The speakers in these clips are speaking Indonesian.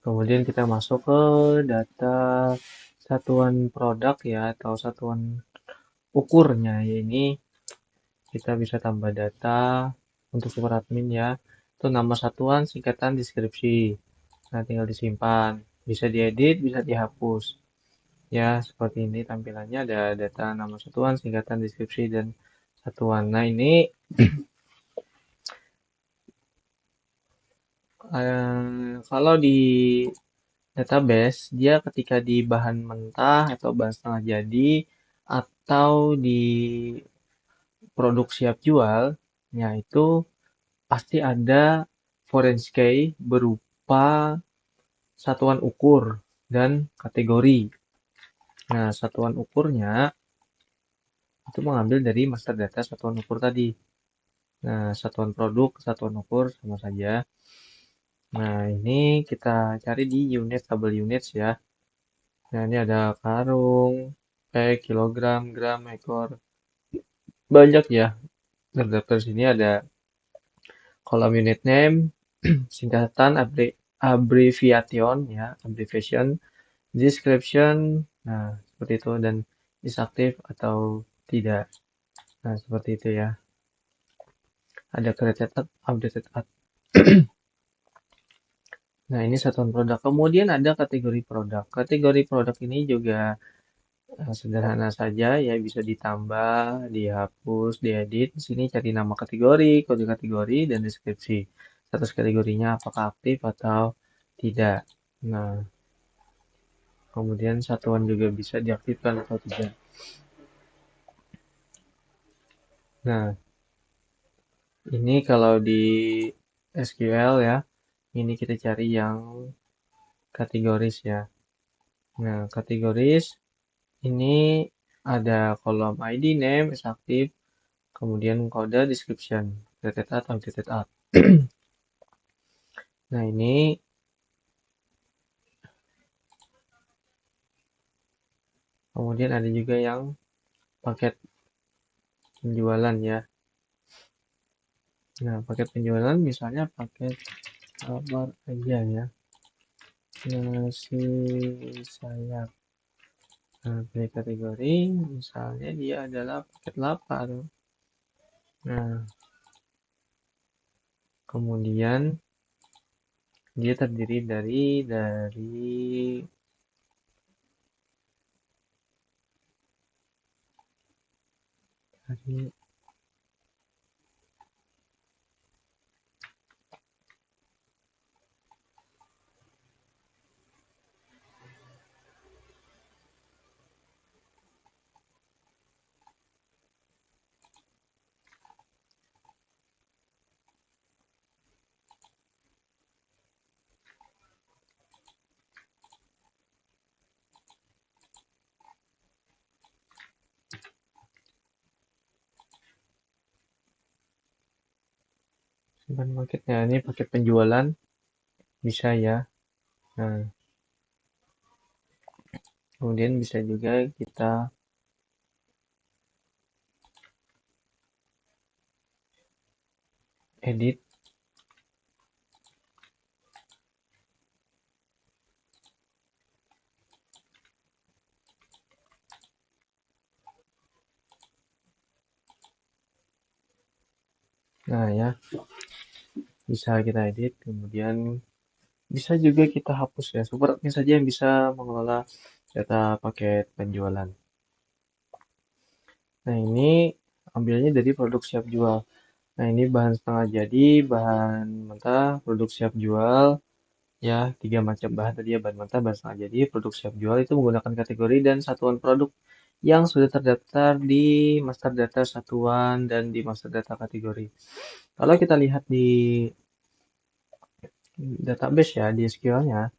Kemudian kita masuk ke data satuan produk ya, atau satuan ukurnya. Ya, ini kita bisa tambah data untuk super admin ya. Itu nama satuan, singkatan, deskripsi. Nah, tinggal disimpan. Bisa diedit, bisa dihapus. Ya, seperti ini tampilannya, ada data nama satuan, singkatan, deskripsi, dan satuan. Nah, ini kalau di database, dia ketika di bahan mentah atau bahan setengah jadi, atau di produk siap jual, ya itu pasti ada foreign key berupa satuan ukur dan kategori. Nah, satuan ukurnya itu mengambil dari master data satuan ukur tadi. Nah, satuan produk, satuan ukur sama saja. Nah, ini kita cari di unit, tabel units ya. Nah, ini ada karung, pack, kilogram, gram, ekor. Banyak ya. Terdaftar sini ada kolom unit name, singkatan, abbreviation ya, abbreviation, description. Nah, seperti itu, dan is aktif atau tidak. Nah, seperti itu ya. Ada created ad, updated ad. Nah, ini satuan produk. Kemudian ada kategori produk. Kategori produk ini juga sederhana saja ya, bisa ditambah, dihapus, diedit. Di sini cari nama kategori, kode kategori, dan deskripsi. Status kategorinya apakah aktif atau tidak. Nah, kemudian satuan juga bisa diaktifkan atau tidak. Nah, ini kalau di SQL ya, ini kita cari yang kategoris ya. Nah, kategoris ini ada kolom ID, name, is aktif, kemudian kode, description, created ad, updated ad. Nah, ini kemudian ada juga yang paket penjualan ya. Nah, paket penjualan misalnya paket apa aja ya. Nasi sayap. Nah, pilih kategori, misalnya dia adalah paket lapar. Nah, kemudian dia terdiri dari simpan paketnya. Ini paket penjualan bisa ya. Nah, kemudian bisa juga kita edit. Nah ya, bisa kita edit. Kemudian bisa juga kita hapus ya. Super admin saja yang bisa mengelola data paket penjualan. Nah, ini ambilnya dari produk siap jual. Nah, ini bahan setengah jadi, bahan mentah, produk siap jual. Ya, tiga macam bahan tadi ya, bahan mentah, bahan setengah jadi, produk siap jual itu menggunakan kategori dan satuan produk yang sudah terdaftar di master data satuan dan di master data kategori. Kalau kita lihat di database ya, di SQL-nya,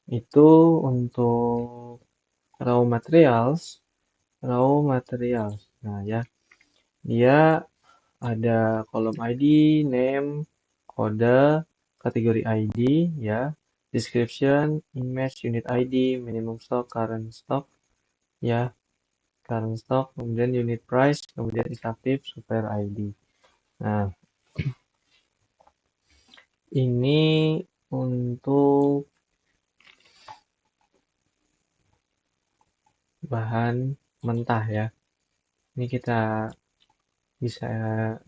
itu untuk raw materials, Nah, ya, dia ada kolom ID, name, kode, kategori ID, ya, description, image, unit ID, minimum stock, current stock, ya, current stock, kemudian unit price, kemudian is active, supplier ID. Nah, ini untuk bahan mentah ya. Ini kita bisa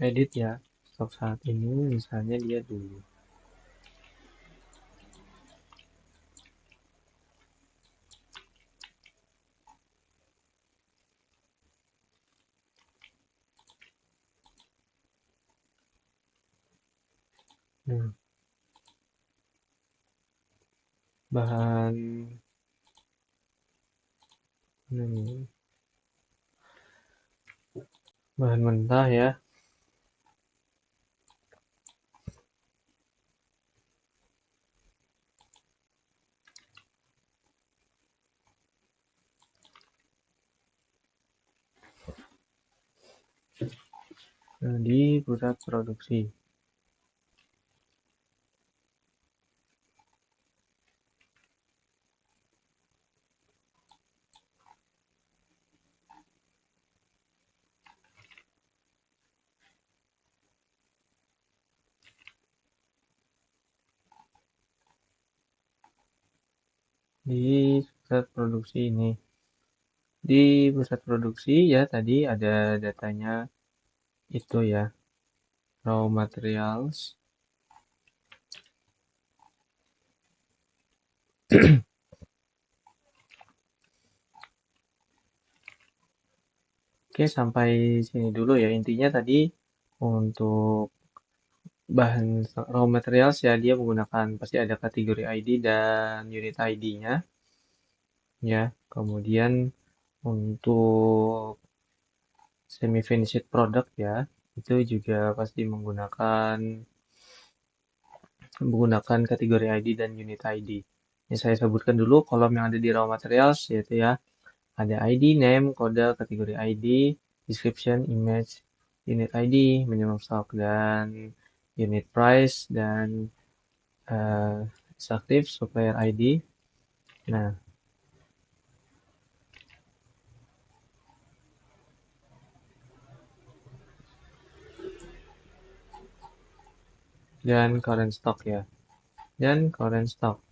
edit ya. Stok saat ini misalnya dia dulu. Nah, bahan ini, bahan mentah ya. Nah, di pusat produksi. Di pusat produksi ini. Di pusat produksi ya tadi ada datanya itu ya, raw materials. Oke, sampai sini dulu ya. Intinya tadi untuk bahan raw materials ya dia menggunakan pasti ada kategori ID dan unit ID-nya ya. Kemudian untuk semi finished product ya, itu juga pasti menggunakan kategori ID dan unit ID. Ini saya sebutkan dulu kolom yang ada di raw materials yaitu ya ada ID, name, kode, kategori ID, description, image, unit ID, minimum stock, dan unit price, dan active, supplier ID. Nah, dan current stock ya. Dan current stock.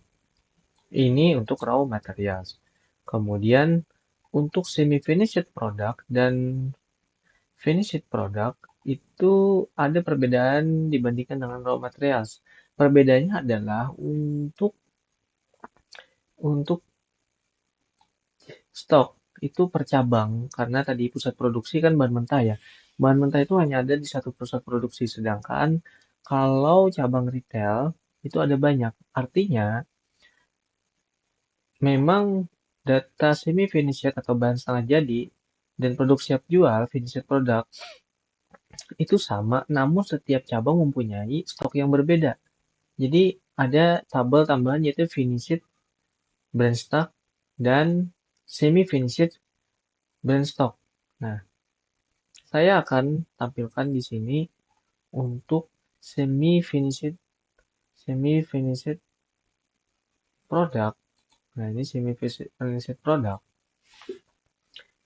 Ini untuk raw materials. Kemudian untuk semi-finished product dan finished product itu ada perbedaan dibandingkan dengan raw materials. Perbedaannya adalah untuk stok itu per cabang karena tadi pusat produksi kan bahan mentah ya. Bahan mentah itu hanya ada di satu pusat produksi sedangkan kalau cabang retail itu ada banyak. Artinya memang data semi finished atau bahan setengah jadi dan produk siap jual finished product itu sama namun setiap cabang mempunyai stok yang berbeda. Jadi ada tabel tambahan yaitu finished brand stock dan semi finished brand stock. Nah, saya akan tampilkan di sini untuk semi finished product. Nah, ini semi finished product.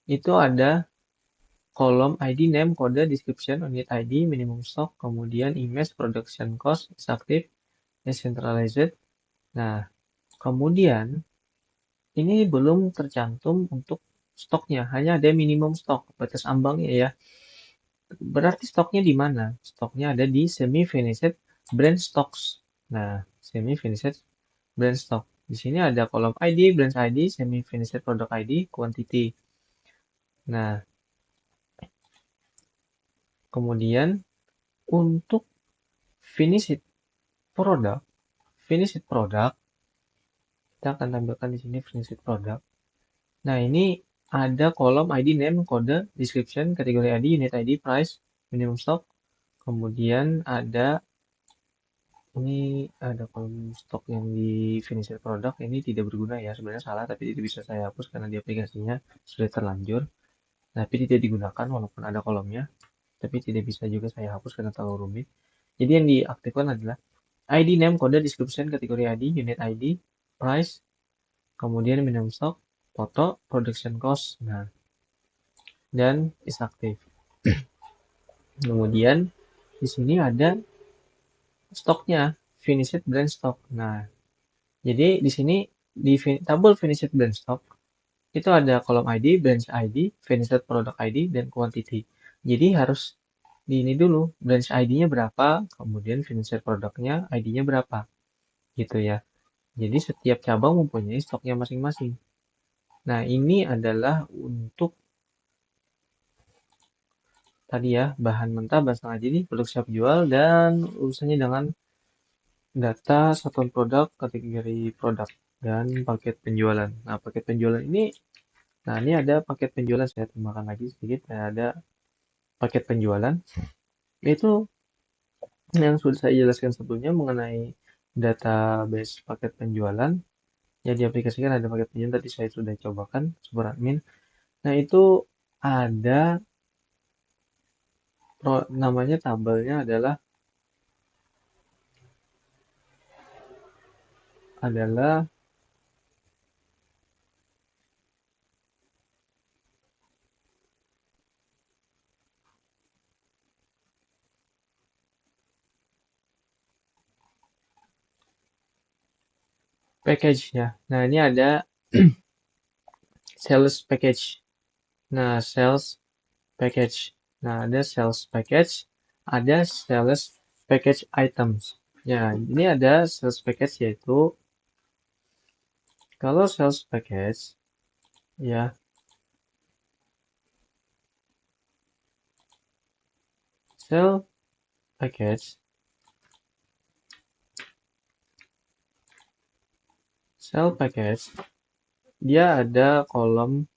Itu ada kolom ID name, kode, description, unit ID, minimum stock, kemudian image, production cost, is active, is centralized. Nah, kemudian ini belum tercantum untuk stoknya, hanya ada minimum stok, batas ambangnya ya. Berarti stoknya di mana? Stoknya ada di semi finished brand stocks. Nah, semi finished brand stock. Di sini ada kolom ID, brand ID, semi finished product ID, quantity. Nah, kemudian untuk finished product, finished product, kita akan tampilkan di sini finished product. Nah, ini ada kolom ID, name, kode, description, kategori ID, unit ID, price, minimum stock. Kemudian ini ada kolom stok yang di finished product. Ini tidak berguna ya, sebenarnya salah, tapi itu bisa saya hapus karena di aplikasinya sudah terlanjur. Tapi tidak digunakan walaupun ada kolomnya. Tapi tidak bisa juga saya hapus karena terlalu rumit. Jadi yang diaktifkan adalah ID, name, kode, description, kategori ID, unit ID, price, kemudian minimum stock, foto, production cost, nah, dan is active. Kemudian di sini ada stoknya, finished brand stock. Nah, jadi di sini di tabel finished brand stock Itu ada kolom ID, branch ID, finished product ID, dan quantity. Jadi harus di ini dulu, branch ID-nya berapa, kemudian finished product-nya ID-nya berapa, gitu ya. Jadi setiap cabang mempunyai stoknya masing-masing. Nah, ini adalah untuk tadi ya, bahan mentah, bahan setengah jadi, produk siap jual, dan urusannya dengan data satuan produk, kategori produk, dan paket penjualan. Nah, paket penjualan ini, nah ini ada paket penjualan, saya tambahkan lagi sedikit, ada paket penjualan, itu yang sudah saya jelaskan sebelumnya mengenai database paket penjualan, ya diaplikasikan ada paket penjualan, tadi saya sudah cobakan, super admin. Nah, itu ada namanya tabelnya adalah package ya. Nah, ini ada sales package. Nah, sales package. Nah, ada sales package, ada sales package items. Ya, ini ada sales package yaitu kalau sales package ya, sales package, sales package, dia ada kolom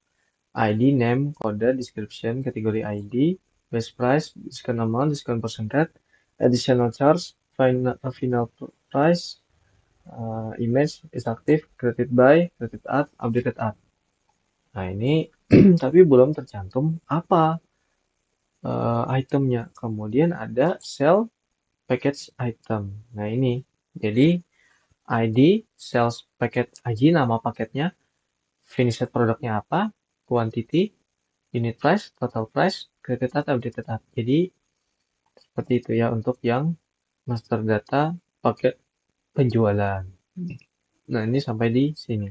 ID, name, kode, description, kategori ID, best price, discount amount, discount percentage, additional charge, final price, image is active, created by, created at, updated at. Nah, ini tapi belum tercantum apa itemnya. Kemudian ada sell package item. Nah, ini. Jadi ID, sales package ID, nama paketnya, finished produknya apa, quantity, unit price, total price, created at, updated at. Jadi seperti itu ya untuk yang master data paket penjualan. Nah, ini sampai di sini.